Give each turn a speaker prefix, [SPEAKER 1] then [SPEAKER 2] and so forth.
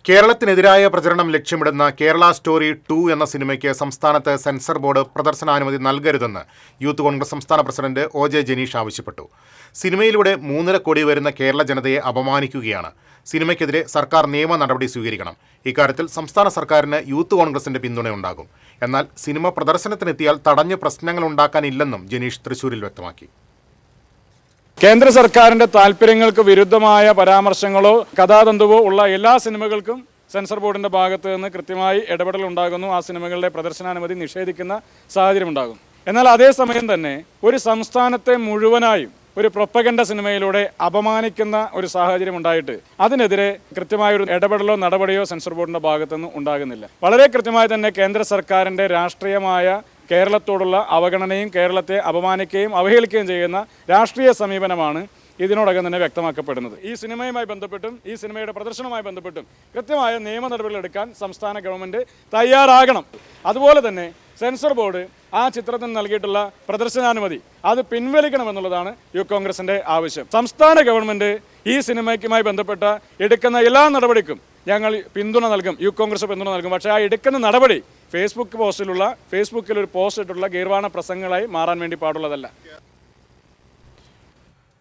[SPEAKER 1] കേരളത്തിനെതിരായ പ്രചരണം ലക്ഷ്യമിടുന്ന കേരള സ്റ്റോറി 2 എന്ന സിനിമയ്ക്ക് സംസ്ഥാനത്ത് സെൻസർ ബോർഡ് പ്രദർശനാനുമതി നൽകരുതെന്ന് യൂത്ത് കോൺഗ്രസ് സംസ്ഥാന പ്രസിഡന്റ് ഒ.ജെ. ജനീഷ് ആവശ്യപ്പെട്ടു. സിനിമയിലൂടെ 3.5 കോടി വരുന്ന കേരള ജനതയെ അപമാനിക്കുകയാണ്. സിനിമയ്ക്കെതിരെ സർക്കാർ നിയമ നടപടി സ്വീകരിക്കണം. ഇക്കാര്യത്തിൽ സംസ്ഥാന സർക്കാരിന് യൂത്ത് കോൺഗ്രസിന്റെ പിന്തുണയുണ്ടാകും. എന്നാൽ സിനിമ പ്രദർശനത്തിനെത്തിയാൽ തടഞ്ഞ് പ്രശ്നങ്ങൾ ഉണ്ടാക്കാനില്ലെന്നും ജനീഷ് തൃശൂരിൽ വ്യക്തമാക്കി.
[SPEAKER 2] കേന്ദ്ര സർക്കാരിന്റെ താല്പര്യങ്ങൾക്ക് വിരുദ്ധമായ പരാമർശങ്ങളോ കഥാതന്തുവോ ഉള്ള എല്ലാ സിനിമകൾക്കും സെൻസർ ബോർഡിന്റെ ഭാഗത്ത് നിന്ന് കൃത്യമായി ഇടപെടൽ ഉണ്ടാകുന്നു. ആ സിനിമകളുടെ പ്രദർശനാനുമതി നിഷേധിക്കുന്ന സാഹചര്യം ഉണ്ടാകും. എന്നാൽ അതേസമയം തന്നെ ഒരു സംസ്ഥാനത്തെ മുഴുവനായും ഒരു പ്രൊപ്പഗൻഡ സിനിമയിലൂടെ അപമാനിക്കുന്ന ഒരു സാഹചര്യം ഉണ്ടായിട്ട് അതിനെതിരെ കൃത്യമായൊരു ഇടപെടലോ നടപടിയോ സെൻസർ ബോർഡിന്റെ ഭാഗത്തുനിന്ന് ഉണ്ടാകുന്നില്ല. വളരെ കൃത്യമായി തന്നെ കേന്ദ്ര സർക്കാരിന്റെ രാഷ്ട്രീയമായ കേരളത്തോടുള്ള അവഗണനയും കേരളത്തെ അപമാനിക്കുകയും അവഹേളിക്കുകയും ചെയ്യുന്ന രാഷ്ട്രീയ സമീപനമാണ് ഇതിനോടകം തന്നെ വ്യക്തമാക്കപ്പെടുന്നത്. ഈ സിനിമയുമായി ബന്ധപ്പെട്ടും ഈ സിനിമയുടെ പ്രദർശനവുമായി ബന്ധപ്പെട്ടും കൃത്യമായ നിയമ നടപടികൾ എടുക്കാൻ സംസ്ഥാന ഗവൺമെൻറ് തയ്യാറാകണം. അതുപോലെ തന്നെ സെൻസർ ബോർഡ് ആ ചിത്രത്തിന് നൽകിയിട്ടുള്ള പ്രദർശനാനുമതി അത് പിൻവലിക്കണമെന്നുള്ളതാണ് യൂത്ത് കോൺഗ്രസിൻ്റെ ആവശ്യം. സംസ്ഥാന ഗവൺമെൻറ് ഈ സിനിമയ്ക്കുമായി ബന്ധപ്പെട്ട എടുക്കുന്ന എല്ലാ നടപടിക്കും ഞങ്ങൾ പിന്തുണ നൽകും, യൂത്ത് കോൺഗ്രസ് പിന്തുണ നൽകും. പക്ഷേ ആ എടുക്കുന്ന നടപടി ഫേസ്ബുക്കിൽ ഒരു പോസ്റ്റ് ഇട്ടുള്ള ഗീർവാണ പ്രസംഗങ്ങളായി മാറാൻ വേണ്ടി പാടുള്ളതല്ല.